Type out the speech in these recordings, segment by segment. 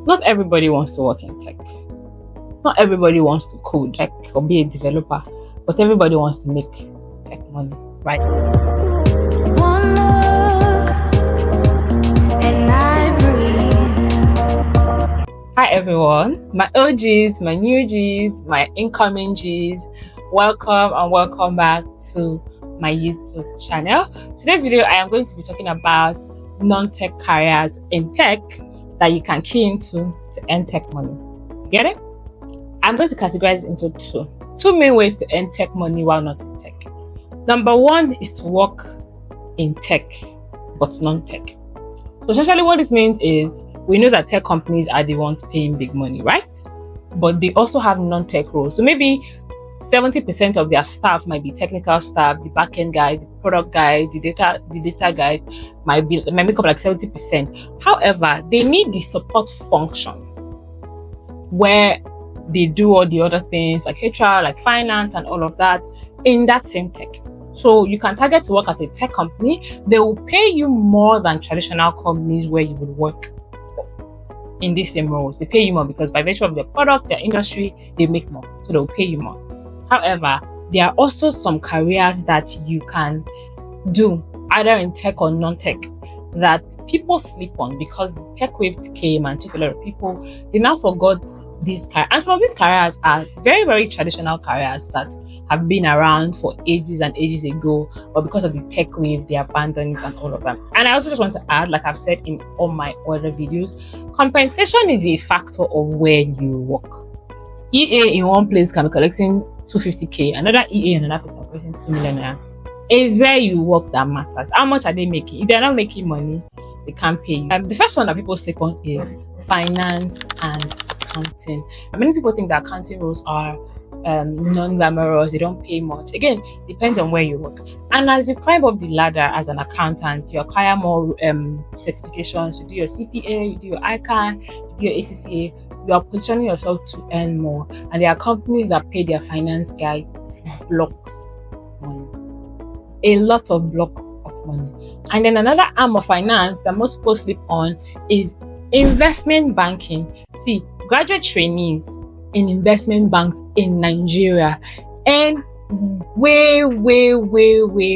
Not everybody wants to work in tech. Not everybody wants to code tech or be a developer, but everybody wants to make tech money, right? One look and I breathe. Hi everyone, my OGs, my new Gs, my incoming Gs. Welcome and welcome back to my YouTube channel. Today's video, I am going to be talking about non-tech careers in tech that you can key into to earn tech money. Get it? I'm going to categorize it into two main ways to earn tech money while not in tech. Number one is to work in tech, but non-tech. So essentially what this means is, we know that tech companies are the ones paying big money, right? But they also have non-tech roles. So maybe 70% of their staff might be technical staff, the backend guy, the product guy, the data guy might make up like 70%. However, they need the support function where they do all the other things like HR, like finance and all of that in that same tech. So you can target to work at a tech company. They will pay you more than traditional companies where you would work in these same roles. They pay you more because by virtue of their product, their industry, they make more. So they'll pay you more. However, there are also some careers that you can do either in tech or non-tech that people sleep on because the tech wave came and took a lot of people. They now forgot these careers. And some of these careers are very, very traditional careers that have been around for ages and ages ago, but because of the tech wave, they abandoned it and all of them. And I also just want to add, like I've said in all my other videos, compensation is a factor of where you work. EA in one place can be collecting 250k, another EA in another place can be collecting 2 million naira. It's where you work that matters. How much are they making? If they're not making money, they can't pay you. The first one that people sleep on is finance and accounting. Many people think that accounting roles are non-glamorous, they don't pay much. Again, depends on where you work. And as you climb up the ladder as an accountant, you acquire more certifications, you do your CPA, you do your ICANN, you do your ACCA, you are positioning yourself to earn more. And there are companies that pay their finance guys blocks money. A lot of block of money. And then another arm of finance that most people sleep on is investment banking. See, graduate trainees in investment banks in Nigeria earn way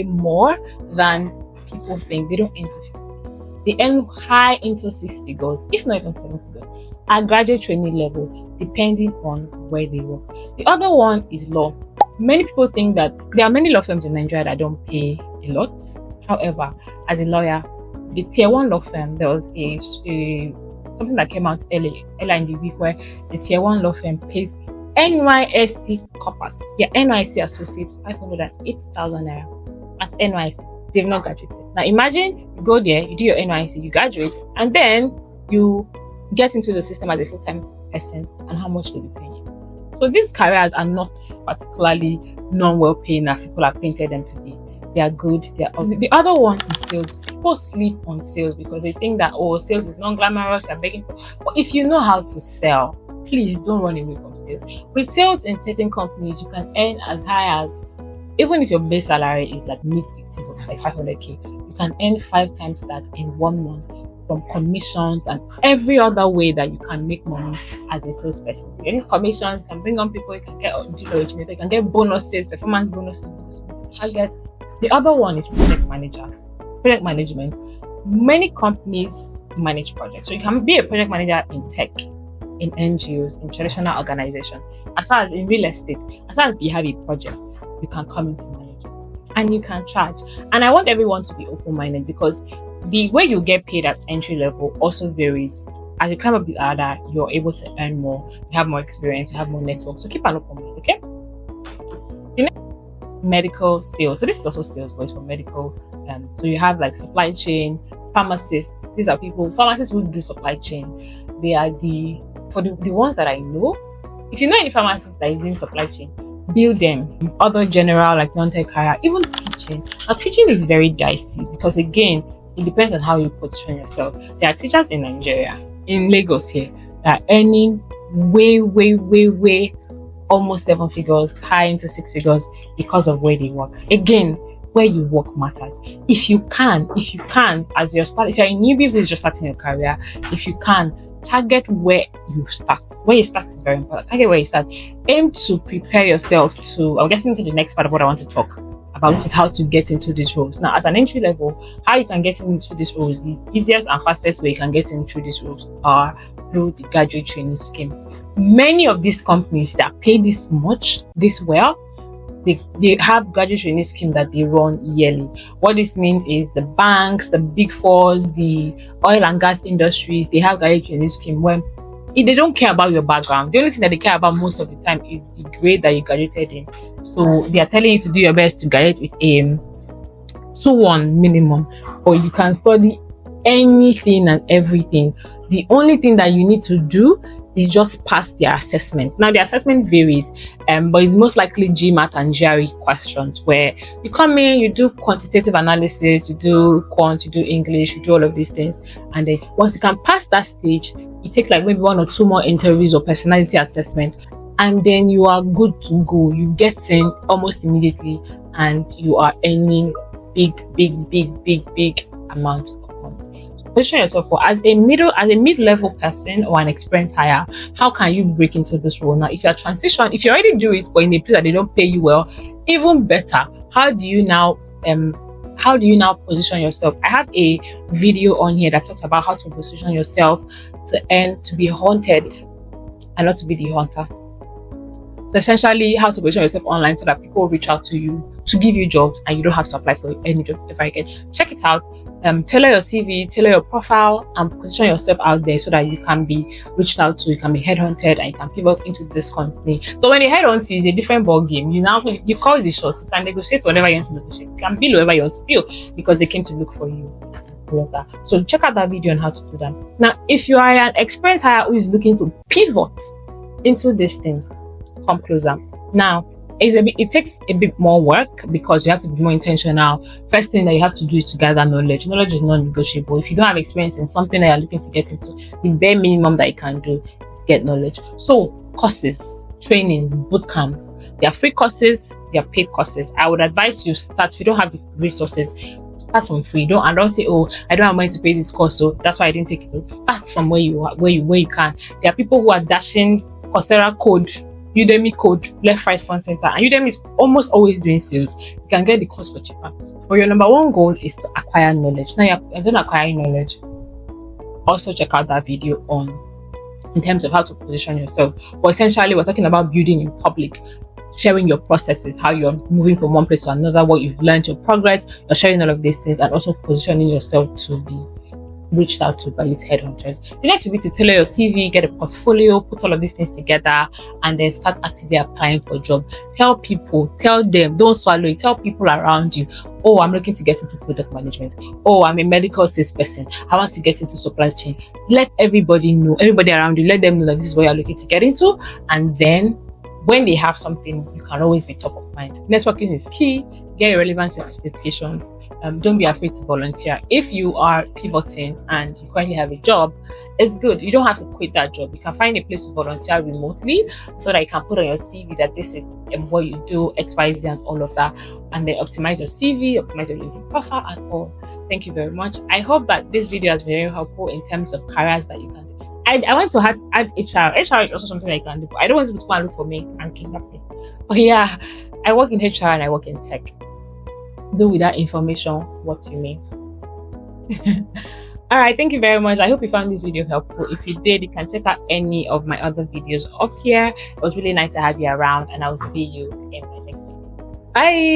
more than people think. They don't earn 250. They earn high into 6 figures, if not even 7 figures, at graduate trainee level, depending on where they work. The other one is law. Many people think that there are many law firms in Nigeria that don't pay a lot. However, as a lawyer, the tier 1 law firm, there was something that came out earlier in the week where the tier 1 law firm pays NYSC corpus, their NYSC associates, 508,000 naira as NYSC. They've not graduated. Now imagine you go there, you do your NYSC, you graduate, and then you get into the system as a full-time person, and how much they be paying you. So these careers are not particularly non-well paying as people have painted them to be. They are good. The other one is sales. People sleep on sales because they think that, oh, sales is non-glamorous, they're begging for. But if you know how to sell, please don't run away from sales. With sales in certain companies, you can earn as high as, even if your base salary is like mid-60, like 500k, you can earn 5 times that in 1 month from commissions and every other way that you can make money as a salesperson. You get commissions, you can bring on people, you can get originator, you can get bonuses, performance bonuses, target. The other one is project management. Many companies manage projects. So you can be a project manager in tech, in NGOs, in traditional organizations. As far as in real estate, as far as you have a project, you can come into management and you can charge. And I want everyone to be open-minded because the way you get paid at entry level also varies. As you climb up the ladder, you're able to earn more, you have more experience, you have more network. So keep an open mind, okay? The next, medical sales. So this is also sales, but it's for medical. So you have like supply chain, pharmacists. These are people, pharmacists who do supply chain. They are the ones that I know. If you know any pharmacists that is in supply chain, build them. Other general like non-tech career, even teaching. Now teaching is very dicey because again, it depends on how you position yourself. There are teachers in Nigeria, in Lagos here, that are earning way almost 7 figures, high into 6 figures because of where they work. Again, where you work matters. If you can, as you're a newbie who's just starting your career, if you can, target where you start. Where you start is very important. Target where you start. Aim to prepare yourself to, I'm getting into the next part of what I want to talk about, which is how to get into these roles. Now, as an entry level, how you can get into these roles, the easiest and fastest way you can get into these roles are through the graduate training scheme. Many of these companies that pay this much, this well, they have graduate training scheme that they run yearly. What this means is the banks, the big fours, the oil and gas industries, they have graduate training scheme when they don't care about your background. The only thing that they care about most of the time is the grade that you graduated in. So they are telling you to do your best to graduate with a 2-1 minimum, or you can study anything and everything. The only thing that you need to do is just pass their assessment. Now the assessment varies, but it's most likely GMAT and GRE questions where you come in, you do quantitative analysis, you do quant, you do English, you do all of these things, and then once you can pass that stage, it takes like maybe 1 or 2 more interviews or personality assessment, and then you are good to go. You get in almost immediately, and you are earning big amount. Position yourself for as a mid-level person or an experienced hire. How can you break into this role? Now, if you're transition, if you already do it, but in a place that they don't pay you well, even better. How do you now position yourself? I have a video on here that talks about how to position yourself to be haunted and not to be the hunter. So essentially, how to position yourself online so that people reach out to you to give you jobs and you don't have to apply for any job ever again. Check it out. Tailor your CV, tailor your profile, and position yourself out there so that you can be reached out to, you can be headhunted, and you can pivot into this company. But when they headhunt you, it's a different ball game. You call the shots. You can negotiate whatever you want to negotiate. You can bill whatever you want to bill because they came to look for you. So check out that video on how to do that. Now, if you are an experienced hire who is looking to pivot into this thing, come closer. Now, it takes a bit more work because you have to be more intentional. First thing that you have to do is to gather knowledge. Knowledge is non-negotiable. If you don't have experience in something that you're looking to get into, the bare minimum that you can do is get knowledge. So, courses, training, boot camps. There are free courses, there are paid courses. I would advise you start, if you don't have the resources, start from free. Don't say, oh, I don't have money to pay this course, so that's why I didn't take it. So start from where you are, where you can. There are people who are dashing Coursera code, Udemy code, left, right, front, center, and Udemy is almost always doing sales. You can get the course for cheaper. But your number one goal is to acquire knowledge. Now you're going to acquire knowledge. Also check out that video in terms of how to position yourself. But essentially, we're talking about building in public, sharing your processes, how you're moving from one place to another, what you've learned, your progress. You're sharing all of these things, and also positioning yourself to be reached out to by these headhunters. The next will be to tailor your CV, get a portfolio, put all of these things together, and then start actively applying for a job. Tell them, don't swallow it. Tell people around you, oh, I'm looking to get into product management. Oh, I'm a medical sales person. I want to get into supply chain. Let everybody know, everybody around you, let them know that this is what you're looking to get into. And then when they have something, you can always be top of mind. Networking is key. Get your relevant certifications. Don't be afraid to volunteer. If you are pivoting and you currently have a job, it's good. You don't have to quit that job. You can find a place to volunteer remotely so that you can put on your CV that this is what you do, XYZ and all of that, and then optimize your CV, optimize your LinkedIn profile and all. Thank you very much. I hope that this video has been very helpful in terms of careers that you can do. I want to add HR. HR is also something that you can do. But I don't want you to go and look for me and keep happening. But yeah, I work in HR and I work in tech. Do with that information what you mean. All right, thank you very much. I hope you found this video helpful. If you did, you can check out any of my other videos up here. It was really nice to have you around, and I will see you in my next video. Bye.